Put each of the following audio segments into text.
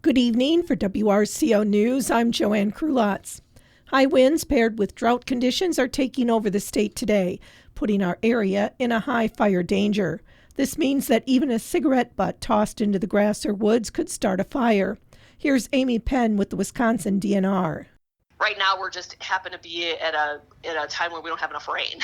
Good evening. For WRCO News, I'm Joanne Krulotz. High winds paired with drought conditions are taking over the state today, putting our area in a high fire danger. This means that even a cigarette butt tossed into the grass or woods could start a fire. Here's Amy Penn with the Wisconsin DNR. Right now, we're just happen to be at a time where we don't have enough rain.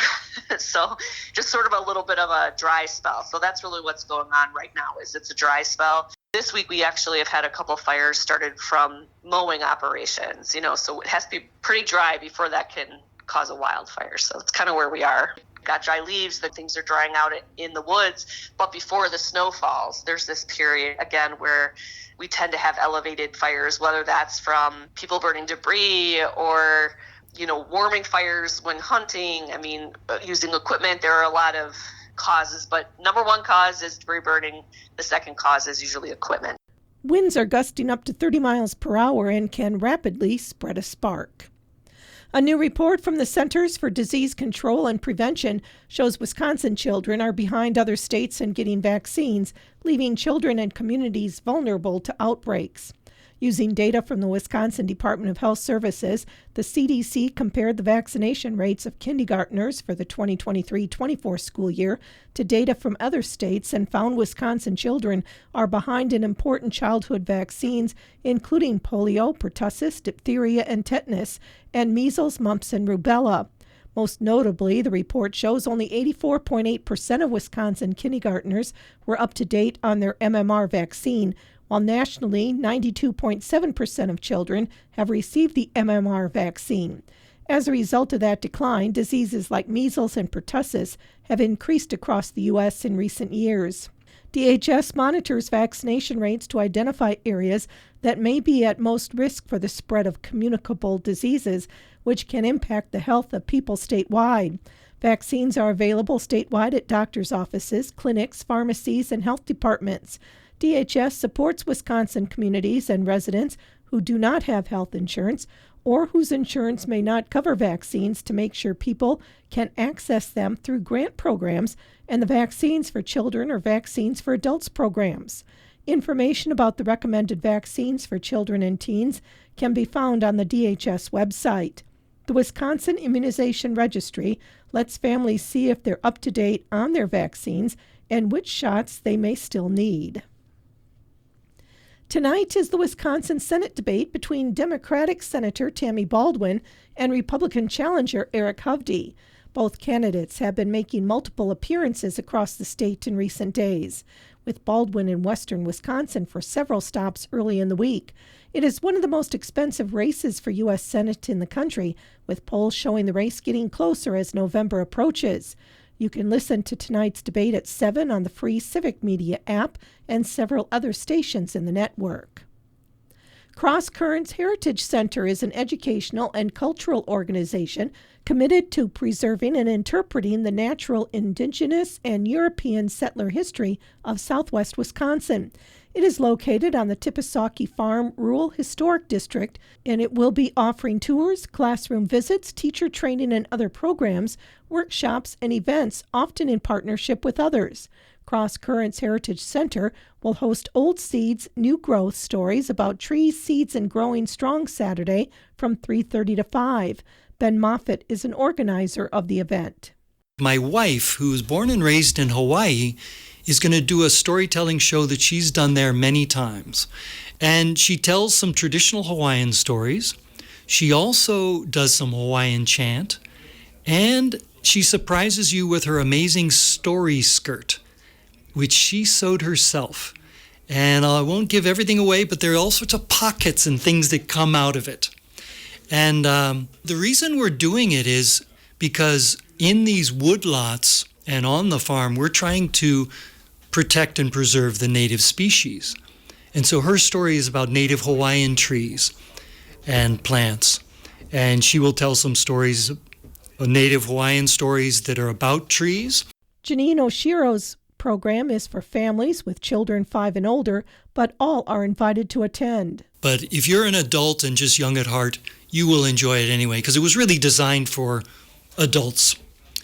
So just sort of a little bit of a dry spell. So that's really what's going on right now, is it's a dry spell. This week, we actually have had a couple fires started from mowing operations, so it has to be pretty dry before that can cause a wildfire. So it's kind of where we are. Got dry leaves, the things are drying out in the woods, but before the snow falls, there's this period, again, where we tend to have elevated fires, whether that's from people burning debris or, warming fires when hunting. Using equipment, there are a lot of causes, but number one cause is debris burning. The second cause is usually equipment. Winds are gusting up to 30 miles per hour and can rapidly spread a spark. A new report from the Centers for Disease Control and Prevention shows Wisconsin children are behind other states in getting vaccines, leaving children and communities vulnerable to outbreaks. Using data from the Wisconsin Department of Health Services, the CDC compared the vaccination rates of kindergartners for the 2023-24 school year to data from other states and found Wisconsin children are behind in important childhood vaccines, including polio, pertussis, diphtheria, and tetanus, and measles, mumps, and rubella. Most notably, the report shows only 84.8% of Wisconsin kindergartners were up to date on their MMR vaccine, while nationally, 92.7% of children have received the MMR vaccine. As a result of that decline, diseases like measles and pertussis have increased across the U.S. in recent years. DHS monitors vaccination rates to identify areas that may be at most risk for the spread of communicable diseases, which can impact the health of people statewide. Vaccines are available statewide at doctors' offices, clinics, pharmacies, and health departments. DHS supports Wisconsin communities and residents who do not have health insurance or whose insurance may not cover vaccines to make sure people can access them through grant programs and the Vaccines for Children or Vaccines for Adults programs. Information about the recommended vaccines for children and teens can be found on the DHS website. The Wisconsin Immunization Registry lets families see if they're up to date on their vaccines and which shots they may still need. Tonight is the Wisconsin Senate debate between Democratic Senator Tammy Baldwin and Republican challenger Eric Hovde. Both candidates have been making multiple appearances across the state in recent days, with Baldwin in western Wisconsin for several stops early in the week. It is one of the most expensive races for U.S. Senate in the country, with polls showing the race getting closer as November approaches. You can listen to tonight's debate at 7 on the free Civic Media app and several other stations in the network. Cross Currents Heritage Center is an educational and cultural organization committed to preserving and interpreting the natural, indigenous, and European settler history of southwest Wisconsin. It is located on the Tippesauke Farm Rural Historic District, and it will be offering tours, classroom visits, teacher training, and other programs, workshops, and events, often in partnership with others. Cross Currents Heritage Center will host Old Seeds, New Growth stories about trees, seeds, and growing strong Saturday from 3:30 to 5. Ben Moffitt is an organizer of the event. My wife, who's born and raised in Hawaii, is going to do a storytelling show that she's done there many times. And she tells some traditional Hawaiian stories. She also does some Hawaiian chant. And she surprises you with her amazing story skirt, which she sewed herself. And I won't give everything away, but there are all sorts of pockets and things that come out of it. And the reason we're doing it is because in these woodlots and on the farm, we're trying to protect and preserve the native species. And so her story is about native Hawaiian trees and plants. And she will tell some stories, native Hawaiian stories that are about trees. Janine Oshiro's program is for families with children 5 and older, but all are invited to attend. But if you're an adult and just young at heart, you will enjoy it anyway, because it was really designed for adults.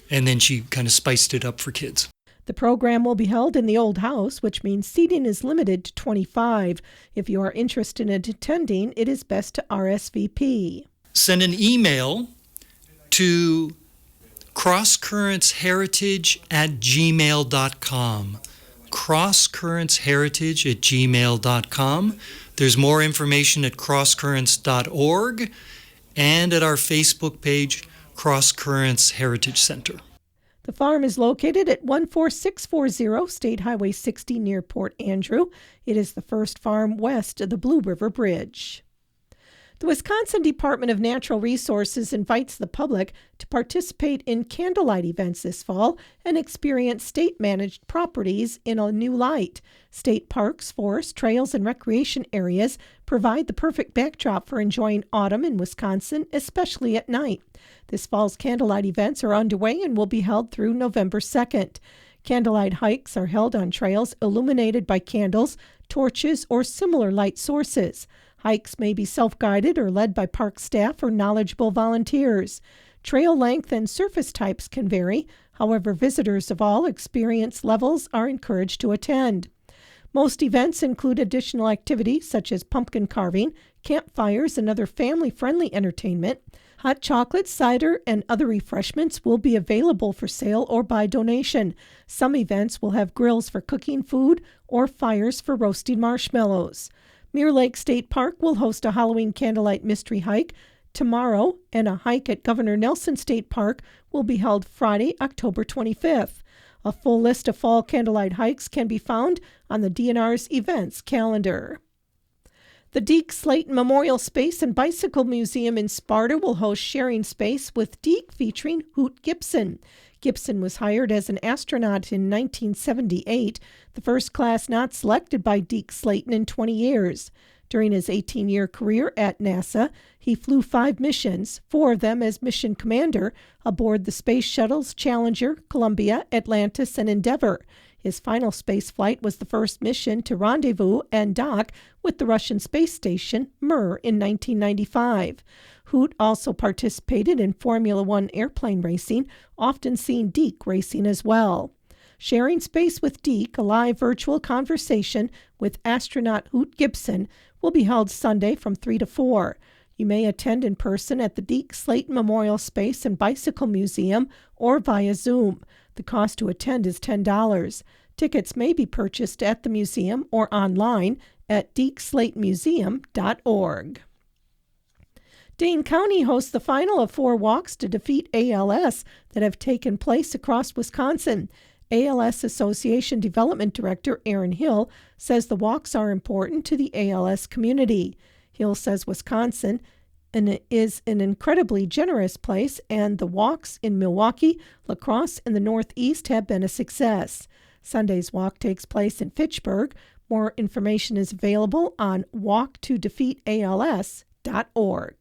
And then she kind of spiced it up for kids. The program will be held in the old house, which means seating is limited to 25. If you are interested in attending, it is best to RSVP. Send an email to crosscurrentsheritage@gmail.com. crosscurrentsheritage@gmail.com. There's more information at crosscurrents.org and at our Facebook page, Cross Currents Heritage Center. The farm is located at 14640 State Highway 60 near Port Andrew. It is the first farm west of the Blue River Bridge. The Wisconsin Department of Natural Resources invites the public to participate in candlelight events this fall and experience state-managed properties in a new light. State parks, forests, trails, and recreation areas provide the perfect backdrop for enjoying autumn in Wisconsin, especially at night. This fall's candlelight events are underway and will be held through November 2nd. Candlelight hikes are held on trails illuminated by candles, torches, or similar light sources. Hikes may be self-guided or led by park staff or knowledgeable volunteers. Trail length and surface types can vary. However, visitors of all experience levels are encouraged to attend. Most events include additional activities such as pumpkin carving, campfires, and other family-friendly entertainment. Hot chocolate, cider, and other refreshments will be available for sale or by donation. Some events will have grills for cooking food or fires for roasting marshmallows. Mirror Lake State Park will host a Halloween candlelight mystery hike tomorrow, and a hike at Governor Nelson State Park will be held Friday, October 25th. A full list of fall candlelight hikes can be found on the DNR's events calendar. The Deke Slayton Memorial Space and Bicycle Museum in Sparta will host Sharing Space with Deke featuring Hoot Gibson. Gibson was hired as an astronaut in 1978, the first class not selected by Deke Slayton in 20 years. During his 18-year career at NASA, he flew 5 missions, 4 of them as mission commander, aboard the space shuttles Challenger, Columbia, Atlantis, and Endeavour. His final space flight was the first mission to rendezvous and dock with the Russian space station Mir in 1995. Hoot also participated in Formula One airplane racing, often seeing Deke racing as well. Sharing Space with Deke, a live virtual conversation with astronaut Hoot Gibson, will be held Sunday from 3 to 4. You may attend in person at the Deke Slayton Memorial Space and Bicycle Museum or via Zoom. The cost to attend is $10. Tickets may be purchased at the museum or online at dekeslaytonmuseum.org. Dane County hosts the final of 4 walks to defeat ALS that have taken place across Wisconsin. ALS Association Development Director Aaron Hill says the walks are important to the ALS community. Hill says Wisconsin is an incredibly generous place, and the walks in Milwaukee, La Crosse, and the Northeast have been a success. Sunday's walk takes place in Fitchburg. More information is available on walktodefeatals.org.